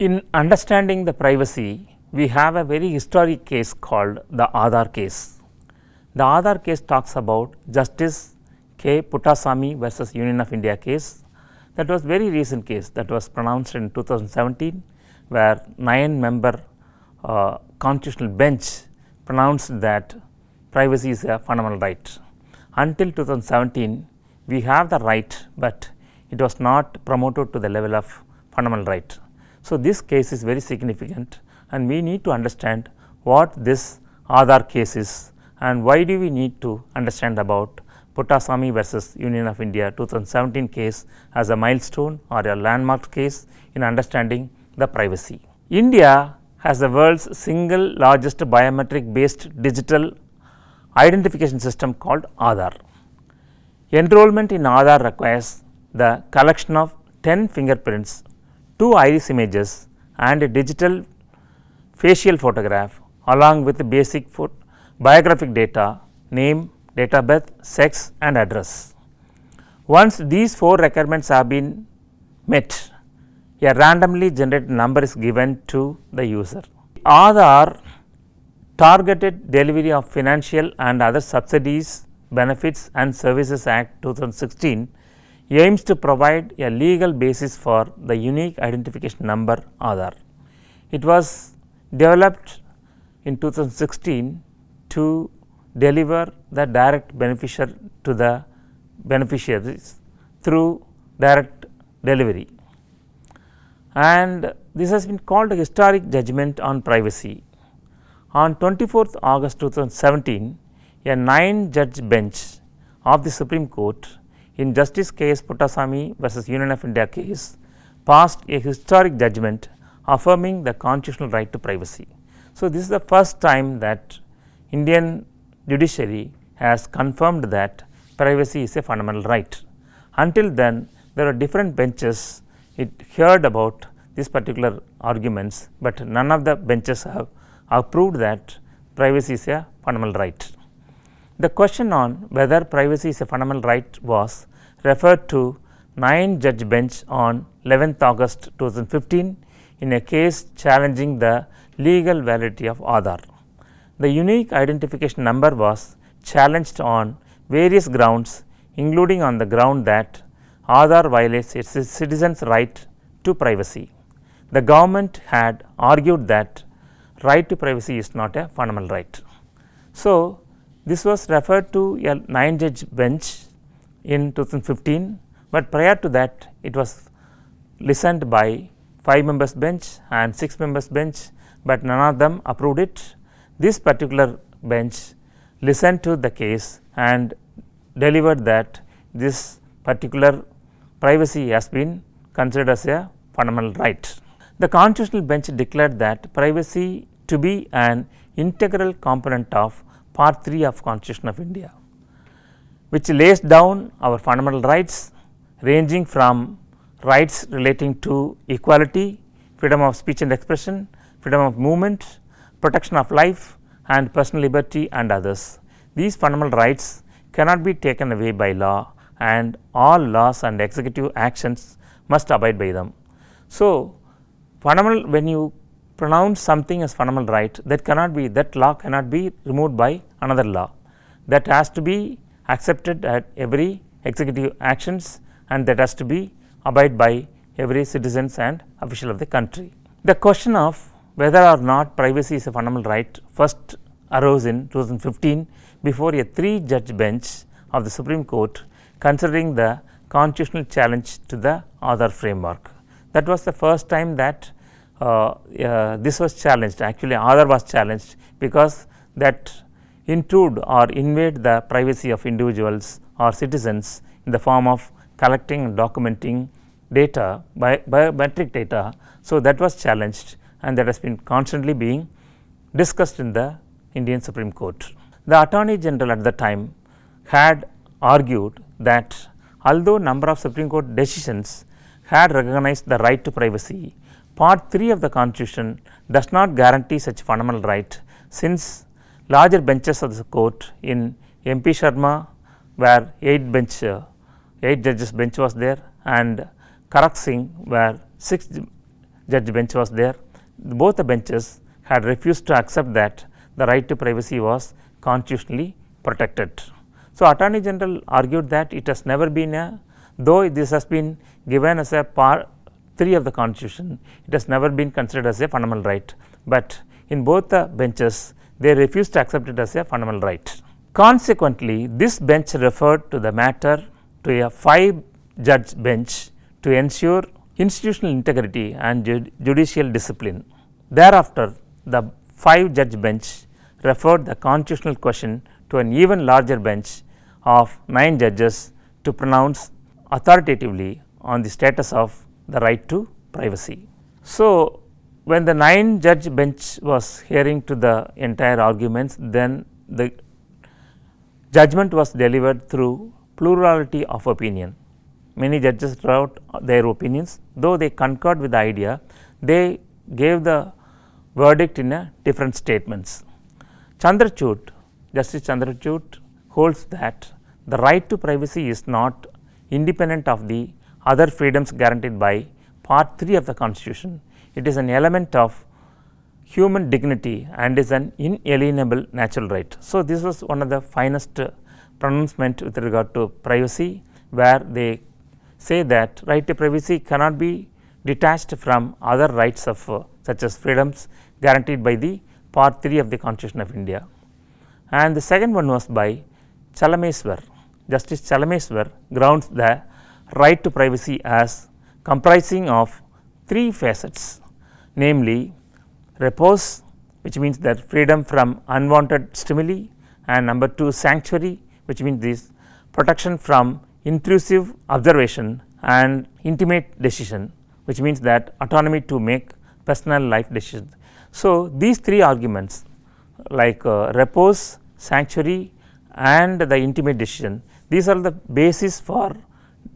In understanding the privacy, we have a very historic case called the AADHAR case. The AADHAR case talks about Justice K. Puttasamy versus Union of India case. That was very recent case that was pronounced in 2017, where 9-member constitutional bench pronounced that privacy is a fundamental right. Until 2017, we have the right, but it was not promoted to the level of fundamental right. So, this case is very significant, and we need to understand what this AADHAR case is and why do we need to understand about Puttasamy versus Union of India 2017 case as a milestone or a landmark case in understanding the privacy. India has the world's single largest biometric based digital identification system called AADHAR. Enrollment in AADHAR requires the collection of 10 fingerprints, 2 iris images and a digital facial photograph along with the basic biographic data, name, date of birth, sex and address. Once these 4 requirements have been met, a randomly generated number is given to the user. AADHAR Targeted Delivery of Financial and Other Subsidies, Benefits and Services Act 2016 aims to provide a legal basis for the unique identification number AADHAR. It was developed in 2016 to deliver the direct beneficiary to the beneficiaries through direct delivery, and this has been called a historic judgment on privacy. On 24th August 2017, a 9-judge bench of the Supreme Court in Justice K. S. Puttasamy versus Union of India case passed a historic judgment affirming the constitutional right to privacy. So, this is the first time that Indian judiciary has confirmed that privacy is a fundamental right. Until then, there are different benches it heard about these particular arguments, but none of the benches have proved that privacy is a fundamental right. The question on whether privacy is a fundamental right was referred to 9-judge bench on 11th August 2015 in a case challenging the legal validity of AADHAR. The unique identification number was challenged on various grounds, including on the ground that AADHAR violates its citizens' right to privacy. The government had argued that right to privacy is not a fundamental right. So, this was referred to a 9-judge bench in 2015, but prior to that it was listened by 5 members bench and 6 members bench, but none of them approved it. This particular bench listened to the case and delivered that this particular privacy has been considered as a fundamental right. The constitutional bench declared that privacy to be an integral component of Part 3 of Constitution of India, which lays down our fundamental rights ranging from rights relating to equality, freedom of speech and expression, freedom of movement, protection of life and personal liberty and others. These fundamental rights cannot be taken away by law, and all laws and executive actions must abide by them. So, fundamental, when you pronounce something as fundamental right, that law cannot be removed by another law. That has to be accepted at every executive actions, and that has to be abide by every citizens and official of the country. The question of whether or not privacy is a fundamental right first arose in 2015 before a 3-judge bench of the Supreme Court considering the constitutional challenge to the AADHAR framework. That was the first time that this was challenged. Actually, AADHAR was challenged because that intrude or invade the privacy of individuals or citizens in the form of collecting and documenting data, biometric data. So, that was challenged, and that has been constantly being discussed in the Indian Supreme Court. The Attorney General at the time had argued that although number of Supreme Court decisions had recognized the right to privacy, Part 3 of the Constitution does not guarantee such fundamental right, since larger benches of the court in MP Sharma, where 8 judges bench was there, and Karak Singh, where 6 judge bench was there. Both the benches had refused to accept that the right to privacy was constitutionally protected. So, Attorney General argued that it has never been a, though this has been given as a part 3 of the Constitution, it has never been considered as a fundamental right, but in both the benches they refused to accept it as a fundamental right. Consequently, this bench referred to the matter to a 5-judge bench to ensure institutional integrity and judicial discipline. Thereafter, the 5-judge bench referred the constitutional question to an even larger bench of 9 judges to pronounce authoritatively on the status of the right to privacy. So, when the 9-judge bench was hearing to the entire arguments, then the judgment was delivered through plurality of opinion. Many judges wrote their opinions, though they concurred with the idea, they gave the verdict in a different statements. Chandrachud, Justice Chandrachud holds that the right to privacy is not independent of the other freedoms guaranteed by Part 3 of the Constitution. It is an element of human dignity and is an inalienable natural right. So, this was one of the finest pronouncement with regard to privacy, where they say that right to privacy cannot be detached from other rights of such as freedoms guaranteed by the Part 3 of the Constitution of India. And the second one was by Chalameswar. Justice Chalameswar grounds the right to privacy as comprising of 3 facets, namely repose, which means that freedom from unwanted stimuli, and number 2 sanctuary, which means this protection from intrusive observation, and intimate decision, which means that autonomy to make personal life decisions. So, these 3 arguments like repose, sanctuary and the intimate decision, these are the basis for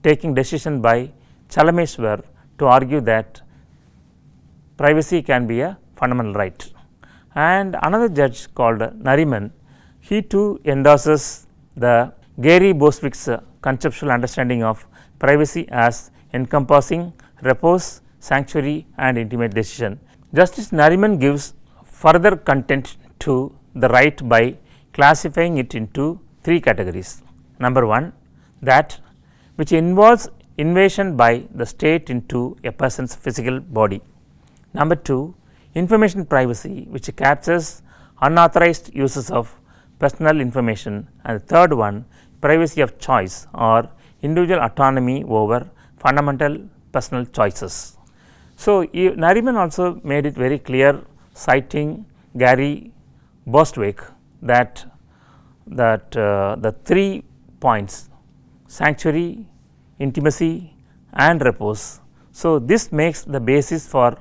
taking decision by Chalameswar to argue that privacy can be a fundamental right. And another judge called Nariman, he too endorses the Gary Bostwick's conceptual understanding of privacy as encompassing repose, sanctuary and intimate decision. Justice Nariman gives further content to the right by classifying it into 3 categories. Number 1, that which involves invasion by the state into a person's physical body. Number 2, information privacy, which captures unauthorized uses of personal information, and the third one, privacy of choice or individual autonomy over fundamental personal choices. So, Nariman also made it very clear, citing Gary Bostwick, that the 3 points, sanctuary, intimacy and repose. So, this makes the basis for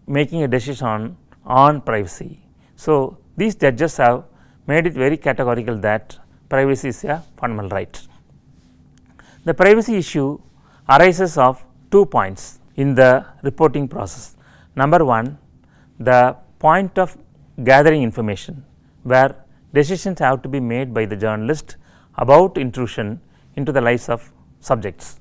making a decision on privacy. So, these judges have made it very categorical that privacy is a fundamental right. The privacy issue arises of 2 points in the reporting process. Number 1, the point of gathering information, where decisions have to be made by the journalist about intrusion into the lives of subjects.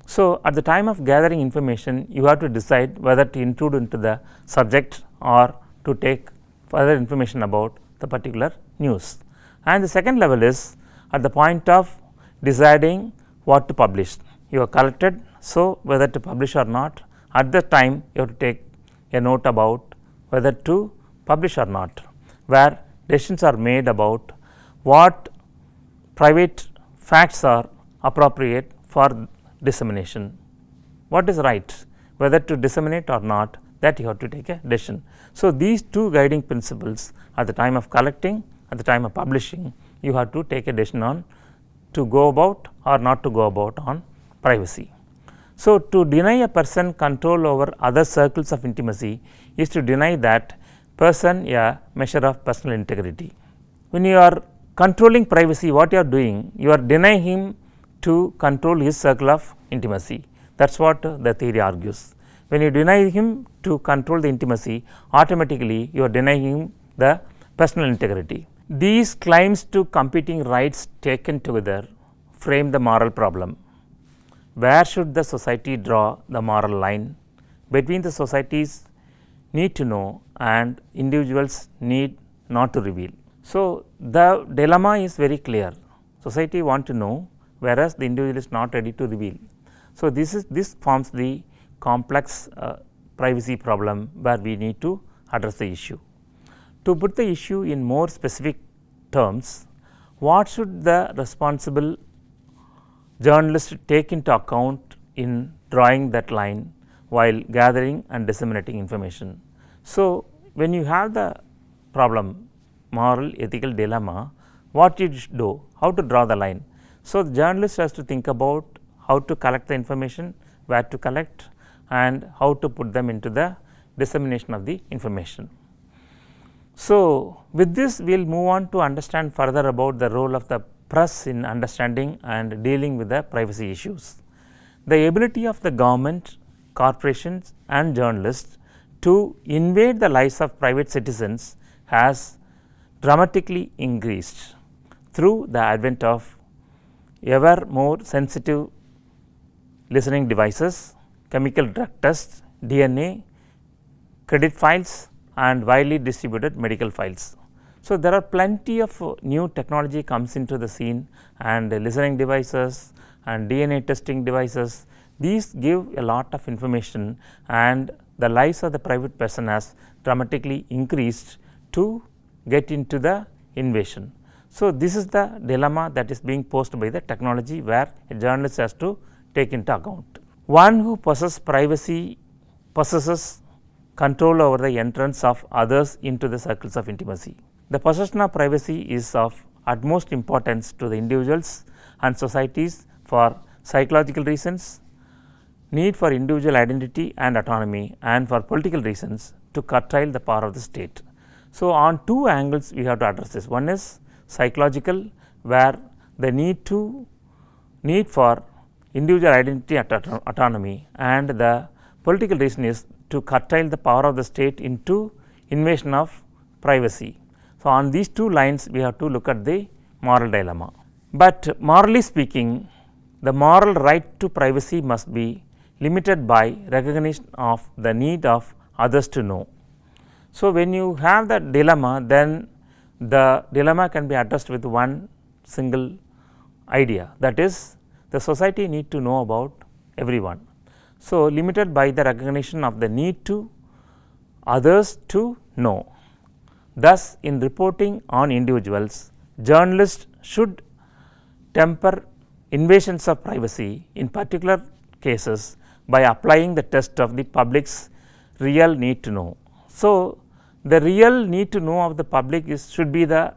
So, at the time of gathering information, you have to decide whether to intrude into the subject or to take further information about the particular news. And the second level is at the point of deciding what to publish. You have collected, so whether to publish or not, at that time you have to take a note about whether to publish or not, where decisions are made about what private facts are appropriate for dissemination, what is right, whether to disseminate or not, that you have to take a decision. So, these 2 guiding principles at the time of collecting, at the time of publishing, you have to take a decision on to go about or not to go about on privacy. So, to deny a person control over other circles of intimacy is to deny that person a measure of personal integrity. When you are controlling privacy, what you are doing? You are denying him to control his circle of intimacy. That is what the theory argues. When you deny him to control the intimacy, automatically you are denying him the personal integrity. These claims to competing rights taken together frame the moral problem. Where should the society draw the moral line between the societies need to know and individuals need not to reveal. So, the dilemma is very clear. Society want to know, whereas the individual is not ready to reveal. So, this forms the complex privacy problem where we need to address the issue. To put the issue in more specific terms, what should the responsible journalist take into account in drawing that line while gathering and disseminating information? So, when you have the problem moral ethical dilemma, what you should do, how to draw the line. So, the journalist has to think about how to collect the information, where to collect and how to put them into the dissemination of the information. So, with this we will move on to understand further about the role of the press in understanding and dealing with the privacy issues. The ability of the government, corporations and journalists to invade the lives of private citizens has dramatically increased through the advent of ever more sensitive listening devices, chemical drug tests, DNA, credit files and widely distributed medical files. So, there are plenty of new technology comes into the scene and listening devices and DNA testing devices. These give a lot of information and the lives of the private person has dramatically increased to get into the invasion. So, this is the dilemma that is being posed by the technology where a journalist has to take into account. One who possesses privacy possesses control over the entrance of others into the circles of intimacy. The possession of privacy is of utmost importance to the individuals and societies for psychological reasons, need for individual identity and autonomy, and for political reasons to curtail the power of the state. So, on two angles we have to address this. One is psychological, where the need for individual identity and autonomy, and the political reason is to curtail the power of the state into invasion of privacy. So, on these two lines we have to look at the moral dilemma. But morally speaking, the moral right to privacy must be limited by recognition of the need of others to know. So, when you have that dilemma, then the dilemma can be addressed with one single idea, that is the society need to know about everyone. So, limited by the recognition of the need to others to know. Thus, in reporting on individuals, journalists should temper invasions of privacy in particular cases by applying the test of the public's real need to know. So, the real need to know of the public should be the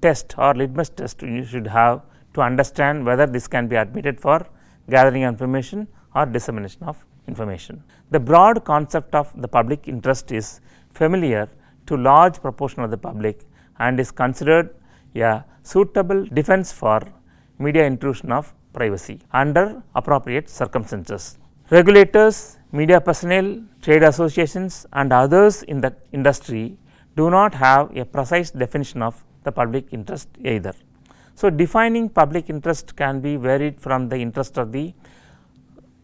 test or litmus test you should have to understand whether this can be admitted for gathering information or dissemination of information. The broad concept of the public interest is familiar to large proportion of the public and is considered a suitable defense for media intrusion of privacy under appropriate circumstances. Regulators, media personnel, trade associations and others in the industry do not have a precise definition of the public interest either. So, defining public interest can be varied from the interest of the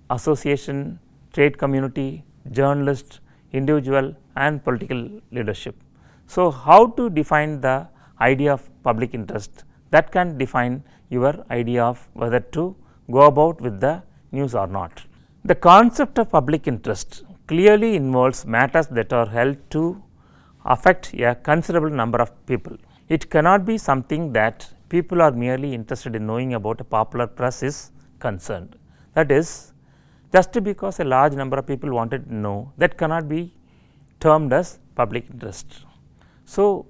association, trade community, journalist, individual and political leadership. So, how to define the idea of public interest? That can define your idea of whether to go about with the news or not. The concept of public interest clearly involves matters that are held to affect a considerable number of people. It cannot be something that people are merely interested in knowing about. A popular press is concerned. That is, just because a large number of people wanted to know, that cannot be termed as public interest. So,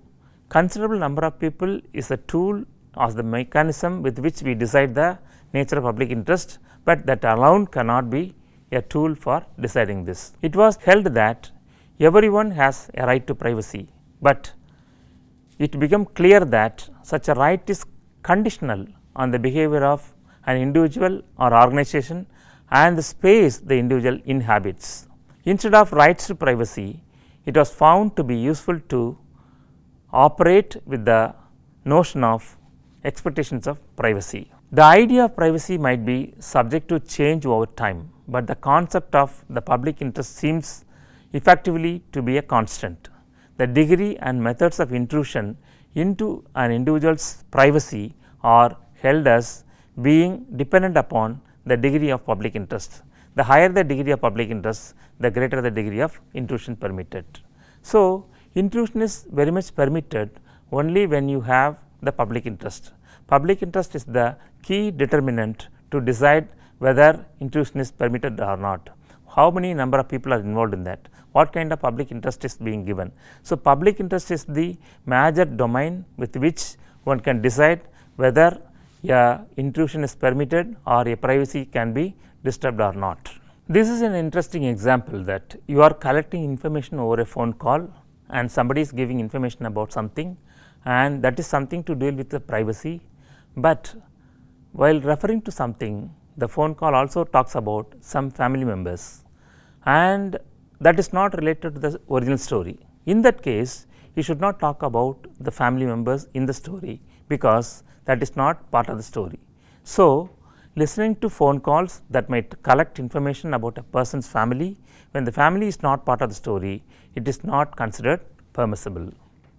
considerable number of people is a tool or the mechanism with which we decide the nature of public interest, but that alone cannot be a tool for deciding this. It was held that everyone has a right to privacy, but it became clear that such a right is conditional on the behavior of an individual or organization and the space the individual inhabits. Instead of rights to privacy, it was found to be useful to operate with the notion of expectations of privacy. The idea of privacy might be subject to change over time. but the concept of the public interest seems effectively to be a constant. The degree and methods of intrusion into an individual's privacy are held as being dependent upon the degree of public interest. The higher the degree of public interest, the greater the degree of intrusion permitted. So, intrusion is very much permitted only when you have the public interest. Public interest is the key determinant to decide whether intrusion is permitted or not. How many number of people are involved in that? What kind of public interest is being given? So, public interest is the major domain with which one can decide whether a intrusion is permitted or a privacy can be disturbed or not. This is an interesting example that you are collecting information over a phone call and somebody is giving information about something, and that is something to deal with the privacy, but while referring to something, the phone call also talks about some family members, and that is not related to the original story. In that case, you should not talk about the family members in the story, because that is not part of the story. So, listening to phone calls that might collect information about a person's family, when the family is not part of the story, it is not considered permissible.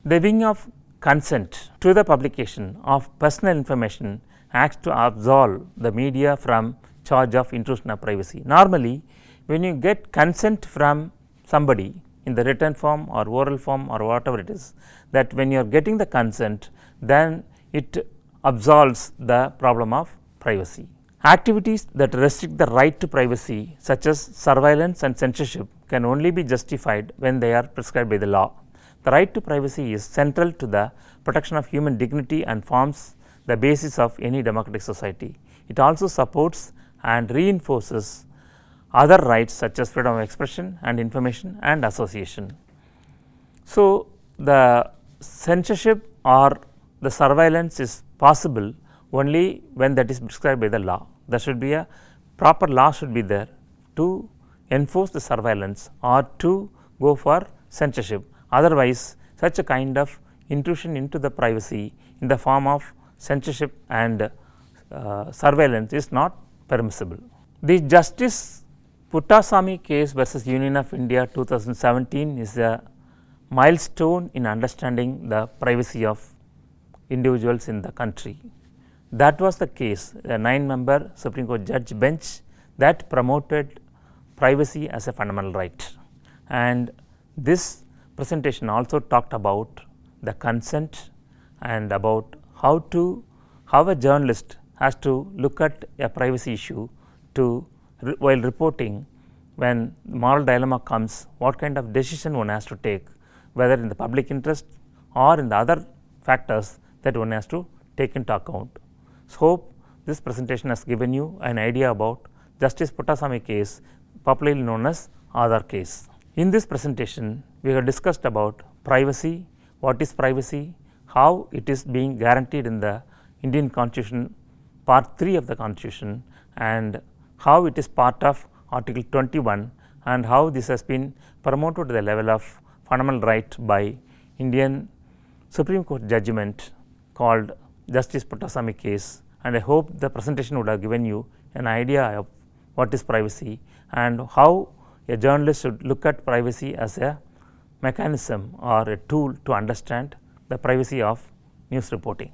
The giving of consent to the publication of personal information acts to absolve the media from charge of intrusion of privacy. Normally, when you get consent from somebody in the written form or oral form or whatever it is, that when you are getting the consent, then it absolves the problem of privacy. Activities that restrict the right to privacy, such as surveillance and censorship, can only be justified when they are prescribed by the law. The right to privacy is central to the protection of human dignity and forms the basis of any democratic society. It also supports and reinforces other rights such as freedom of expression and information and association. So, the censorship or the surveillance is possible only when that is prescribed by the law. There should be a proper law should be there to enforce the surveillance or to go for censorship. Otherwise, such a kind of intrusion into the privacy in the form of censorship and surveillance is not permissible. The Justice Puttasamy case versus Union of India 2017 is a milestone in understanding the privacy of individuals in the country. That was the case, a 9-member Supreme Court judge bench that promoted privacy as a fundamental right. And this presentation also talked about the consent and about how a journalist has to look at a privacy issue to while reporting. When moral dilemma comes, what kind of decision one has to take, whether in the public interest or in the other factors that one has to take into account. So, hope this presentation has given you an idea about Justice Puttasamy case, popularly known as AADHAR case. In this presentation, we have discussed about privacy, what is privacy, how it is being guaranteed in the Indian Constitution, part 3 of the Constitution, and how it is part of Article 21, and how this has been promoted to the level of fundamental right by Indian Supreme Court judgment called Justice Puttasamy case, and I hope the presentation would have given you an idea of what is privacy and how a journalist should look at privacy as a mechanism or a tool to understand the privacy of news reporting.